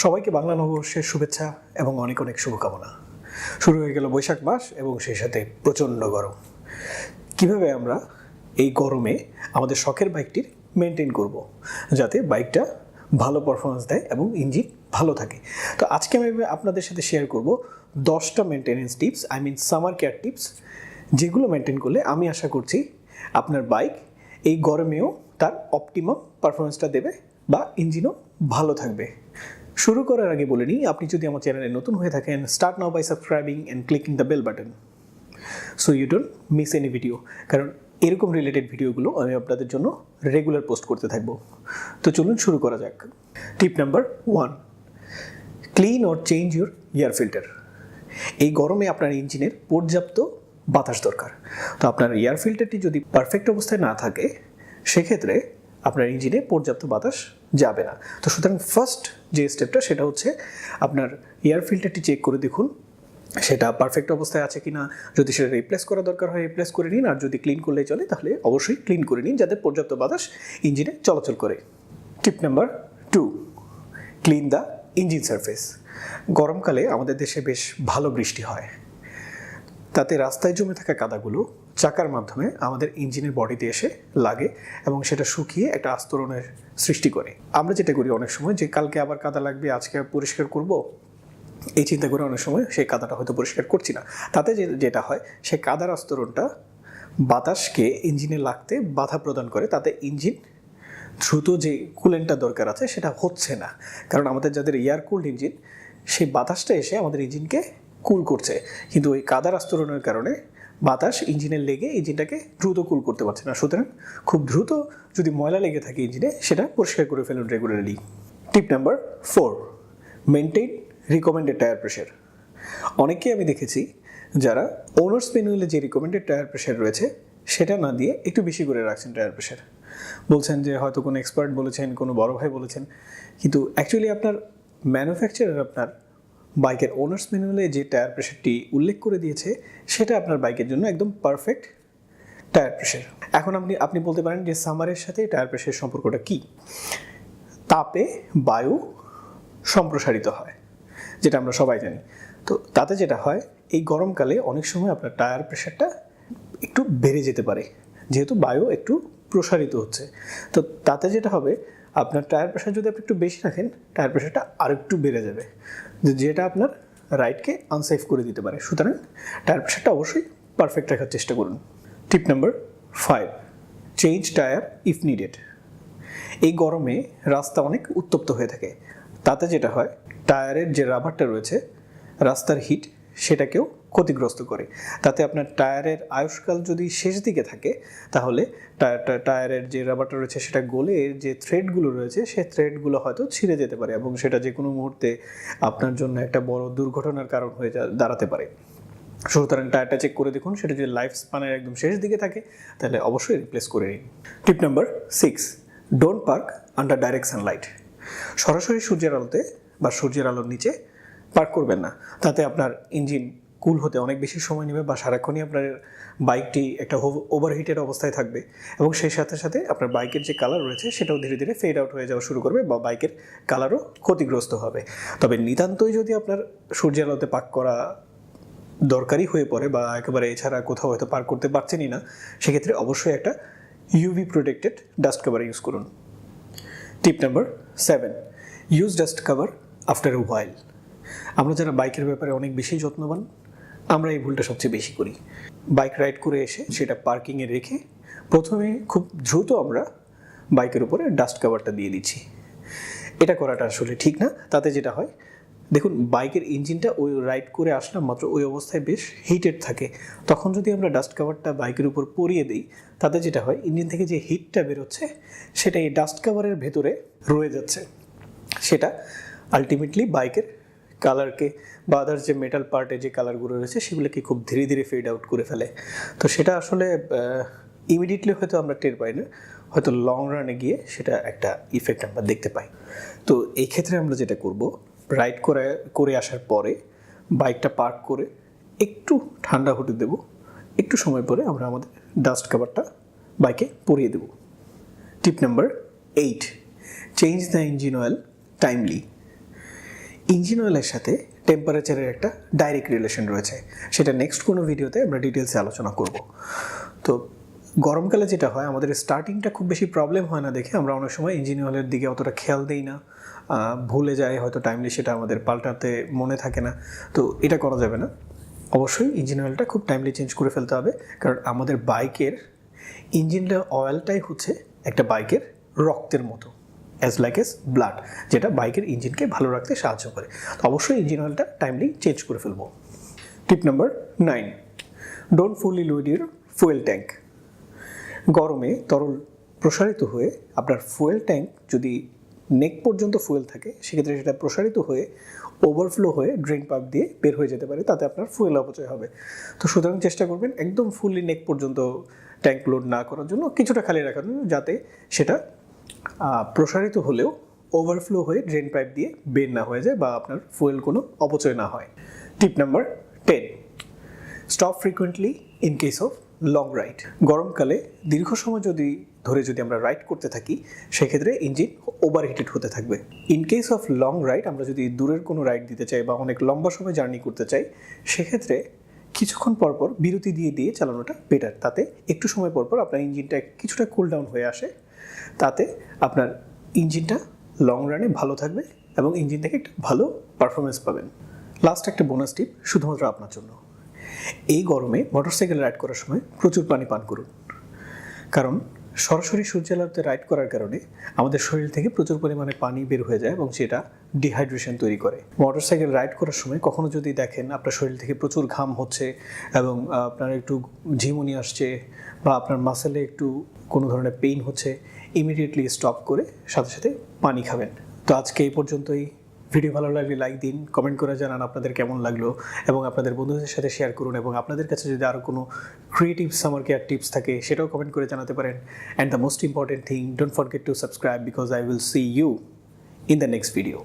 সবাইকে বাংলা নববর্ষের শুভেচ্ছা এবং অনেক অনেক শুভকামনা। শুরু হয়ে গেল বৈশাখ মাস এবং সেই সাথে প্রচণ্ড গরম। কিভাবে আমরা এই গরমে আমাদের শখের বাইকটির মেনটেন করব, যাতে বাইকটা ভালো পারফরমেন্স দেয় এবং ইঞ্জিন ভালো থাকে। তো আজকে আমি আপনাদের সাথে শেয়ার করব 10টা maintenance tips, summer care tips, যেগুলো মেনটেন করলে আমি আশা করছি আপনার বাইক এই গরমেও তার অপটিমাম পারফরমেন্সটা দেবে বা ইঞ্জিনও ভালো থাকবে। শুরু করার আগে বলে নিই, আপনি যদি আমার চ্যানেলে নতুন হয়ে থাকেন, start now by subscribing and clicking the bell button so you don't miss any video, কারণ এরকম রিলেটেড ভিডিওগুলো আমি আপনাদের জন্য রেগুলার পোস্ট করতে থাকবো। তো চলুন শুরু করা যাক। টিপ number 1, clean or change your air filter. এই গরমে আপনার ইঞ্জিনের পর্যাপ্ত বাতাস দরকার। তো আপনার এয়ার ফিল্টারটি যদি পারফেক্ট অবস্থায় না থাকে, সেক্ষেত্রে আপনার ইঞ্জিনে পর্যাপ্ত বাতাস যাবে না। তো সুতরাং ফার্স্ট যে স্টেপটা সেটা হচ্ছে আপনার এয়ার ফিল্টারটি চেক করে দেখুন সেটা পারফেক্ট অবস্থায় আছে কি না। যদি সেটা রিপ্লেস করা দরকার হয় রিপ্লেস করে নিন, আর যদি ক্লিন করলেই চলে তাহলে অবশ্যই ক্লিন করে নিন, যাতে পর্যাপ্ত বাতাস ইঞ্জিনে চলাচল করে। টিপ number 2, clean the engine surface. গরমকালে আমাদের দেশে বেশ ভালো বৃষ্টি হয়, তাতে রাস্তায় জমে থাকা কাদাগুলো চাকার মাধ্যমে আমাদের ইঞ্জিনের বডিতে এসে লাগে এবং সেটা শুকিয়ে একটা আস্তরণের সৃষ্টি করে। আমরা যেটা করি অনেক সময়, যে কালকে আবার কাদা লাগবে, আজকে পরিষ্কার করব, এই চিন্তা করে অনেক সময় সেই কাদাটা হয়তো পরিষ্কার করছি না। তাতে যেটা হয়, সেই কাদার আস্তরণটা বাতাসকে ইঞ্জিনে লাগতে বাধা প্রদান করে, তাতে ইঞ্জিন দ্রুত যে কুলেন্টটা দরকার আছে সেটা হচ্ছে না। কারণ আমাদের যাদের এয়ার কুলড ইঞ্জিন, সেই বাতাসটা এসে আমাদের ইঞ্জিনকে কুল করছে, কিন্তু ওই কাদার আস্তরণের কারণে বাতাস ইঞ্জিনের লেগে ইঞ্জিনটাকে দ্রুত কুল করতে পারছে না। সুতরাং খুব দ্রুত যদি ময়লা লেগে থাকে ইঞ্জিনে, সেটা পরিষ্কার করে ফেলুন রেগুলারলি। টিপ number 4, maintain recommended tyre pressure. অনেকেই আমি দেখেছি যারা ওনার্স ম্যানুয়ালে যে রিকমেন্ডেড টায়ার প্রেশার রয়েছে সেটা না দিয়ে একটু বেশি করে রাখছেন টায়ার প্রেশার। বলছেন যে হয়তো কোনো এক্সপার্ট বলেছেন, কোনো বড় ভাই বলেছেন, কিন্তু অ্যাকচুয়ালি আপনার ম্যানুফ্যাকচারার আপনার বাইকের ওনার্স ম্যানুয়ালে যে টায়ার প্রেশারটি উল্লেখ করে দিয়েছে সেটা আপনার বাইকের জন্য একদম পারফেক্ট টায়ার প্রেশার। এখন আপনি বলতে পারেন যে সামারের সাথে টায়ার প্রেশারের সম্পর্কটা কী? তাপে বায়ু সম্প্রসারিত হয়, যেটা আমরা সবাই জানি। তো তাতে যেটা হয়, এই গরমকালে অনেক সময় আপনার টায়ার প্রেশারটা একটু বেড়ে যেতে পারে, যেহেতু বায়ু একটু প্রসারিত হচ্ছে। তো তাতে যেটা হবে, আপনার টায়ার প্রেশার যদি আপনি একটু বেশি রাখেন, টায়ার প্রেশারটা আর একটু বেড়ে যাবে, যেটা আপনার রাইডকে আনসেফ করে দিতে পারে। সুতরাং টায়ার প্রেশারটা অবশ্যই পারফেক্ট রাখার চেষ্টা করুন। Tip number 5, change tyre if needed. এই গরমে রাস্তা অনেক উত্তপ্ত হয়ে থাকে, তাতে যেটা হয়, টায়ারের যে রাবারটা রয়েছে, রাস্তার হিট সেটাকেও ক্ষতিগ্রস্ত করে। তাতে আপনার টায়ারের আয়ুষ্কাল যদি শেষ দিকে থাকে, তাহলে টায়ারের যে রাবারটা রয়েছে সেটা গলে যে থ্রেডগুলো রয়েছে সেই থ্রেডগুলো হয়তো ছিঁড়ে যেতে পারে এবং সেটা যে কোনো মুহূর্তে আপনার জন্য একটা বড় দুর্ঘটনার কারণ হয়ে দাঁড়াতে পারে। সুতরাং টায়ারটা চেক করে দেখুন, সেটা যদি লাইফ স্প্যানের একদম শেষ দিকে থাকে তাহলে অবশ্যই রিপ্লেস করে নিন। টিপ number 6, don't park under direct Sunlight. সরাসরি সূর্যের আলোতে বা সূর্যের আলোর নিচে পার্ক করবেন না, তাতে আপনার ইঞ্জিন কুল হতে অনেক বেশি সময় নেবে বা সারাক্ষণই আপনার বাইকটি একটা ওভারহিটেড অবস্থায় থাকবে এবং সেই সাথে সাথে আপনার বাইকের যে কালার রয়েছে সেটাও ধীরে ধীরে ফেড আউট হয়ে যাওয়া শুরু করবে বা বাইকের কালারও ক্ষতিগ্রস্ত হবে। তবে নিতান্তই যদি আপনার সূর্যের আলোতে পার্ক করা দরকারি হয়ে পড়ে বা একেবারে এছাড়া কোথাও হয়তো পার্ক করতে পারছেনই না, সেক্ষেত্রে অবশ্যই একটা UV protected dust cover use করুন। Tip number 7, use dust cover after a while. আমরা যারা বাইকের ব্যাপারে অনেক বেশি যত্নবান, আমরা এই ভুলটা সবচেয়ে বেশি করি। বাইক রাইড করে এসে সেটা পার্কিংয়ে রেখে প্রথমে খুব দ্রুত আমরা বাইকের উপরে ডাস্ট কভারটা দিয়ে দিচ্ছি। এটা করাটা আসলে ঠিক না। তাতে যেটা হয়, দেখুন, বাইকের ইঞ্জিনটা ওই রাইড করে আসলাম মাত্র ওই অবস্থায় বেশ হিটেড থাকে, তখন যদি আমরা ডাস্ট কভারটা বাইকের উপর পরিয়ে দিই, তাতে যেটা হয়, ইঞ্জিন থেকে যে হিটটা বেরোচ্ছে সেটা এই ডাস্ট কভারের ভেতরে রয়ে যাচ্ছে। সেটা আলটিমেটলি বাইকের কালারকে বা আদার্স যে মেটাল পার্টে যে কালারগুলো রয়েছে সেগুলোকে খুব ধীরে ধীরে ফেড আউট করে ফেলে। তো সেটা আসলে ইমিডিয়েটলি হয়তো আমরা টের পাই না, হয়তো লং রানে গিয়ে সেটা একটা ইফেক্ট আমরা দেখতে পাই। তো এই ক্ষেত্রে আমরা যেটা করব, রাইড করে আসার পরে বাইকটা পার্ক করে একটু ঠান্ডা হতে দেব, একটু সময় পরে আমরা আমাদের ডাস্ট কভারটা বাইকে পরিয়ে দেব। Tip number 8, change the engine oil timely. Engine অয়েলের সাথে টেম্পারেচারের একটা ডাইরেক্ট রিলেশন রয়েছে, সেটা নেক্সট কোনো ভিডিওতে আমরা ডিটেলসে আলোচনা করব। তো গরমকালে যেটা হয়, আমাদের স্টার্টিংটা খুব বেশি প্রবলেম হয় না দেখে আমরা অনেক সময় ইঞ্জিন অয়েলের দিকে অতটা খেয়াল দিই না, ভুলে যাই, হয়তো টাইমলি সেটা আমাদের পাল্টাতে মনে থাকে না। তো এটা করা যাবে না, অবশ্যই ইঞ্জিন অয়েলটা খুব টাইমলি চেঞ্জ করে ফেলতে হবে, কারণ আমাদের বাইকের ইঞ্জিন অয়েলটাই হচ্ছে একটা বাইকের রক্তের মতো, অ্যাজ লাইক এস ব্লাড, যেটা বাইকের ইঞ্জিনকে ভালো রাখতে সাহায্য করে। তো অবশ্যই ইঞ্জিন অয়েলটা টাইমলি চেঞ্জ করে ফেলবো। Tip number 9, don't fully load your fuel tank. গরমে তরল প্রসারিত হয়ে আপনার ফুয়েল ট্যাঙ্ক যদি নেক পর্যন্ত ফুয়েল থাকে, সেক্ষেত্রে সেটা প্রসারিত হয়ে ওভারফ্লো হয়ে ড্রেন পাইপ দিয়ে বের হয়ে যেতে পারে, তাতে আপনার ফুয়েল অপচয় হবে। তো সুতরাং চেষ্টা করবেন একদম ফুললি নেক পর্যন্ত ট্যাঙ্ক লোড না করার জন্য, কিছুটা খালি রাখার জন্য, যাতে সেটা প্রসারিত হলেও ওভারফ্লো হয়ে ড্রেন পাইপ দিয়ে বের না হয়ে যায় বা আপনার ফুয়েল কোনো অপচয় না হয়। টিপ number 10, stop frequently in case of long ride. গরমকালে দীর্ঘ সময় যদি আমরা রাইড করতে থাকি, সেক্ষেত্রে ইঞ্জিন ওভারহিটেড হতে থাকবে। In case of long ride, আমরা যদি দূরের কোনো রাইড দিতে চাই বা অনেক লম্বা সময় জার্নি করতে চাই, সেক্ষেত্রে কিছুক্ষণ পরপর বিরতি দিয়ে দিয়ে চালানোটা বেটার। তাতে একটু সময় পরপর আপনার ইঞ্জিনটা কিছুটা কুল ডাউন হয়ে আসে, তাতে আপনার ইঞ্জিনটা লং রানে ভালো থাকবে এবং ইঞ্জিন থেকে একটা ভালো পারফরমেন্স পাবেন। লাস্ট একটা বোনাস টিপ শুধুমাত্র আপনার জন্য, এই গরমে মোটরসাইকেল রাইড করার সময় প্রচুর পানি পান করুন, কারণ সরাসরি সূর্যালোতে রাইড করার কারণে আমাদের শরীর থেকে প্রচুর পরিমাণে পানি বের হয়ে যায় এবং সেটা ডিহাইড্রেশন তৈরি করে। মোটরসাইকেল রাইড করার সময় কখনো যদি দেখেন আপনার শরীর থেকে প্রচুর ঘাম হচ্ছে এবং আপনার একটু ঝিমুনি আসছে বা আপনার মাসেলে একটু কোনো ধরনের পেইন হচ্ছে, ইমিডিয়েটলি স্টপ করে সাথে সাথে পানি খাবেন। তো আজকে এই পর্যন্তই। ভিডিও ভালো লাগলে লাইক দিন, কমেন্ট করে জানান আপনাদের কেমন লাগলো এবং আপনাদের বন্ধুদের সাথে শেয়ার করুন, এবং আপনাদের কাছে যদি আরও কোনো ক্রিয়েটিভ সামার কেয়ার টিপস থাকে সেটাও কমেন্ট করে জানাতে পারেন। And the most important thing, don't forget to subscribe because I will see you in the next video.